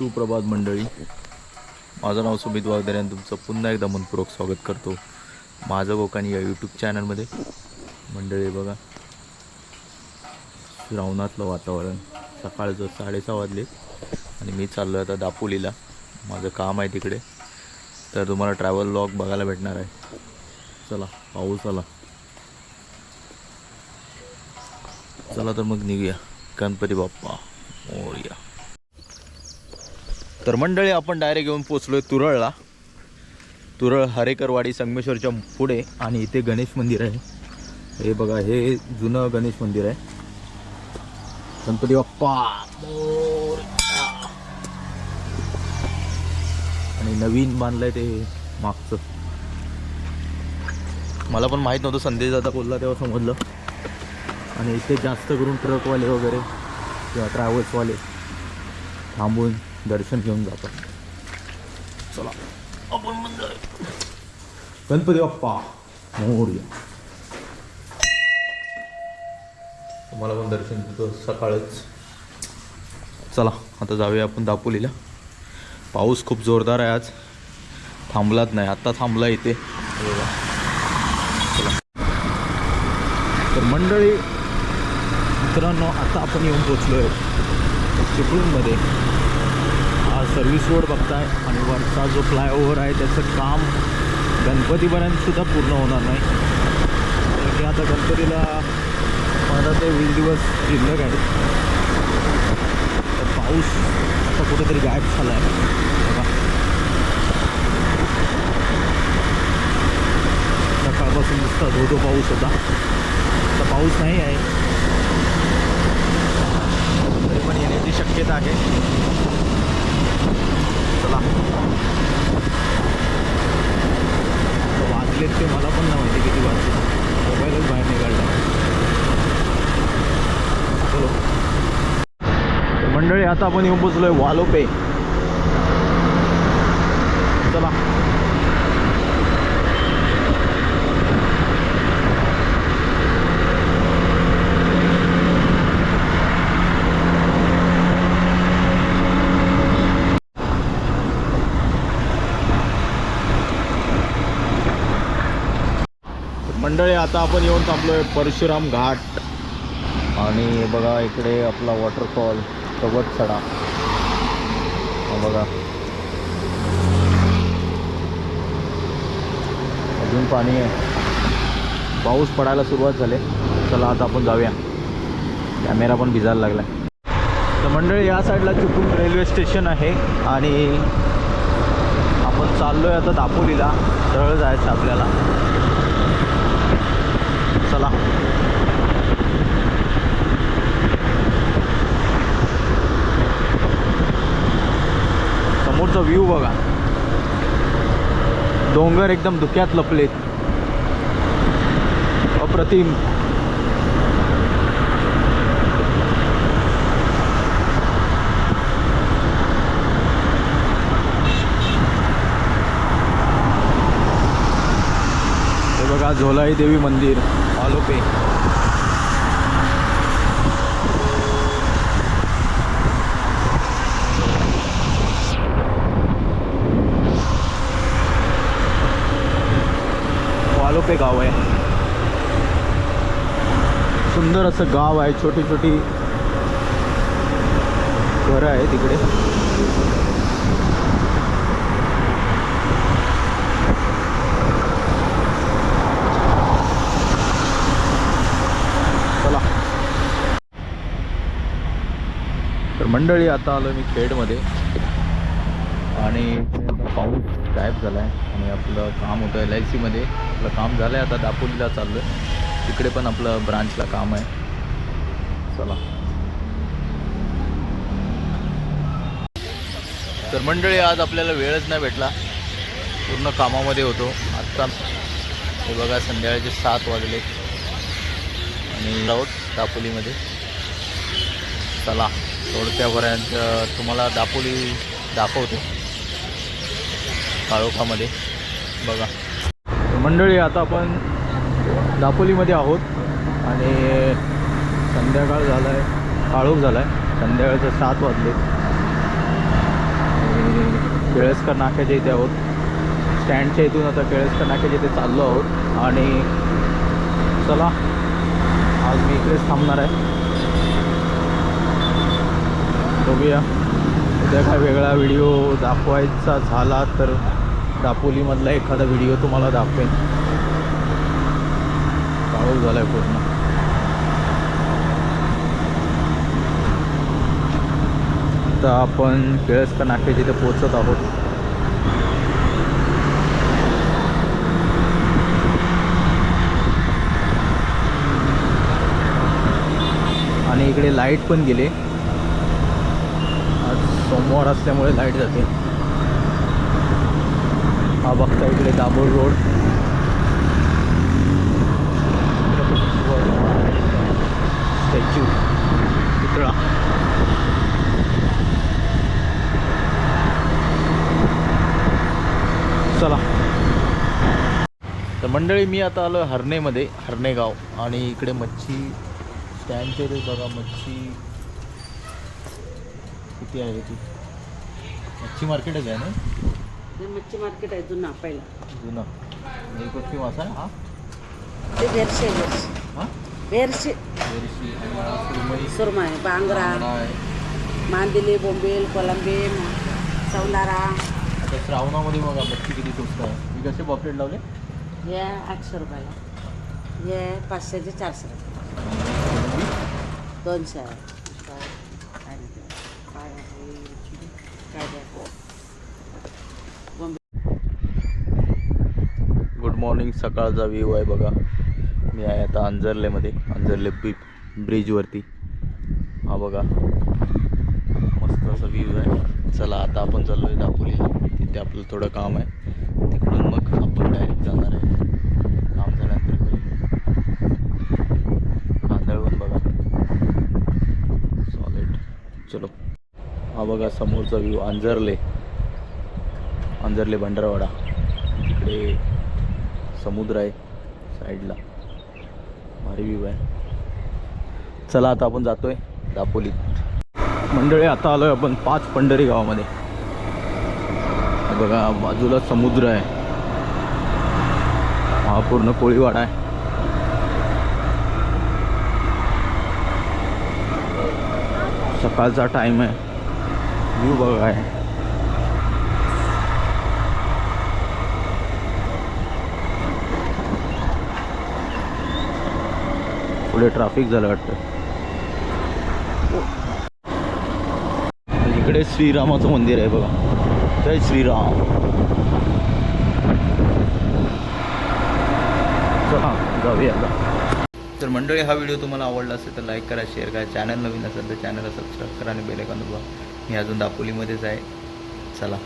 सुप्रभात मंडळी, माझं नाव सुमित वागदरे आणि तुमचं पुन्हा एकदा मनपूर्वक स्वागत करतो माझं कोकणी या यूट्यूब चॅनलमध्ये. मंडळी बघा, श्रावणातलं वातावरण, सकाळचं 6:30 वाजले आणि मी चाललो आहे आता दापोलीला. माझं काम आहे तिकडे, तर तुम्हाला ट्रॅव्हल व्लॉग बघायला भेटणार आहे. चला, पाऊस आला, चला तर मग निघूया. गणपती बाप्पा मोरया. तर मंडळी, आपण डायरेक्ट येऊन पोचलो आहे तुरळला. तुरळ हरेकरवाडी संगमेश्वरच्या पुढे, आणि इथे गणेश मंदिर आहे. हे बघा, हे जुनं गणेश मंदिर आहे. गणपती बाप्पा मोरया. आणि नवीन बांधलंय ते मागचं. मला पण माहीत नव्हतं, संदेश दादा बोलला तेव्हा समजलं. आणि इथे जास्त करून ट्रकवाले वगैरे किंवा ट्रॅव्हल्सवाले थांबून दर्शन घेऊन जातात. चला आपण मंदिर. गणपती बाप्पा मोरया. तुम्हाला पण दर्शन देतो सकाळच. चला आता जाऊया आपण दापोलीला. पाऊस खूप जोरदार आहे आज, थांबलाच नाही. आत्ता थांबला इथे. चला तर मंडळी मित्रांनो, आता आपण येऊन पोचलो आहे चिपळूणमध्ये. हा सर्व्हिस रोड बघताय, आणि वरचा जो फ्लायओव्हर आहे त्याचं काम गणपतीपर्यंतसुद्धा पूर्ण होणार नाही. कारण की आता गणपतीला 15 ते 20 दिवस शिल्लक आहेत. तर पाऊस आता कुठेतरी गायब झाला आहे बघा. सकाळपासून नुसता धो पाऊस होता, आता पाऊस नाही आहे. तरी पण येण्याची शक्यता आहे. चला, वाजलेत ते मला पण नाही माहिती किती वाजले. मोबाईलच बाहेर निघाला. चलो मंडळी, आता आपण येऊन पोचलो आहे वालोपे. चला मंडळी, आता आपण येऊन थांबलो आहे परशुराम घाट. आणि बघा इकडे आपला वॉटरफॉल कवटसडा. बघा अजून पाणी आहे, पाऊस पडायला सुरुवात झाली. चला आता आपण जाऊया. कॅमेरा पण भिजायला लागला. तर मंडळी, या साईडला चिपळूण रेल्वे स्टेशन आहे, आणि आपण चाललो आहे आता दापोलीला. तळ जायचं आपल्याला. चला समोरचा व्ह्यू बघा, डोंगर एकदम धुक्यात लपलेत, अप्रतिम. हे बघा, झोलाई देवी मंदिर वालोपे. वालोपे गाव आहे, सुंदर असं गाव आहे. छोटी छोटी घरं आहे तिकडे. चला तर मंडळी, आता आलो मी खेडमध्ये. आणि पाऊस गायब झाला आहे, आणि आपलं काम होतं LIC मध्ये. आपलं काम झालं आहे, आता दापोलीला चाललो आहे. तिकडे पण आपलं ब्रांचला काम आहे. चला तर मंडळी, आज आपल्याला वेळच नाही भेटला, पूर्ण कामामध्ये होतो. आत्ता हे बघा, संध्याकाळचे 7 वाजले आणि आहोत दापोलीमध्ये. चला थोडक्यापर्यंत तुम्हाला दापोली दाखवतो काळोखामध्ये. बघा मंडळी, आता आपण दापोलीमध्ये आहोत, आणि संध्याकाळ झाला आहे, काळोख झाला आहे. संध्याकाळचं 7 वाजले. केळसकर नाक्याच्या इथे आहोत. स्टँडच्या इथून आता केळसकर नाक्याच्या इथे चाललो आहोत. आणि चला आज मी इकडेच थांबणार आहे. बघूया उद्या काय वेगळा व्हिडिओ दाखवायचा झाला तर दापोलीमधला एखादा व्हिडिओ तुम्हाला दाखवेन. काळोख झाला आहे पूर्ण. आता आपण केळसकर नाक्याच्या इथे पोहोचत आहोत. आणि इकडे लाईट पण गेले. आज सोमवार असल्यामुळे लाईट जाते. हा बघता इकडे दाभोळ रोड. स्टॅच्यू पुतळा. चला तर मंडळी मी आता आलो हर्नेमध्ये, हर्ने गाव. आणि इकडे मच्छी स्टँडचे ते बघा मच्छी किती आहे. ती मच्छी मार्केटच आहे ना. मच्छी मार्केट आहे जुना पहिला. जुना हे कुठली मासा आहे हा. ते बेरशे हां बेरशे बेरशी सुरमई सुरमई बांगरा आहे. मांदिली बोंबील कोलंबी सौलारा. आता श्रावणामध्ये बघा मच्छी किती स्वस्त आहे. मी कसे पॉपलेट लावले. हे 800 रुपयाला. हे 500 ते 400 200 आहे. Good morning. सकाळचा व्ह्यू आहे बघा. मी आहे आता अंजर्लेमध्ये, अंजर्ले ब्रिजवरती. हा बघा मस्त असा व्ह्यू आहे. चला आता आपण चाललो आहे दापोलीला. तिथे आपलं थोडं काम आहे. तिकडून मग आपण डायरेक्ट जाणार आहे. काम झाल्यानंतर कांदळवन बघा सॉलिड. चलो हा बघा समोरचा व्ह्यू अंजर्ले, अंजर्ले भंडारवाडा. तिकडे समुद्र आहे साईडला. भारी व्ह्यू आहे. चला आता आपण जातोय दापोलीत. मंडळी आता आलोय आपण 5 पंढरी गावामध्ये. बघा बाजूला समुद्र आहे. हा पूर्ण कोळीवाडा आहे. सकाळचा टाइम आहे. व्ह्यू बघा आहे. पुढे ट्रॅफिक झालं वाटतं. इकडे श्रीरामाचं मंदिर आहे बघा. जय श्रीराम. चला जाऊया आता. तर मंडळी हा व्हिडिओ तुम्हाला आवडला असेल तर लाईक करा, शेअर करा. चॅनल नवीन असेल तर चॅनलला सबस्क्राईब करा आणि बेल आयकॉन दाबा. मी अजून दापोलीमध्येच आहे. चला.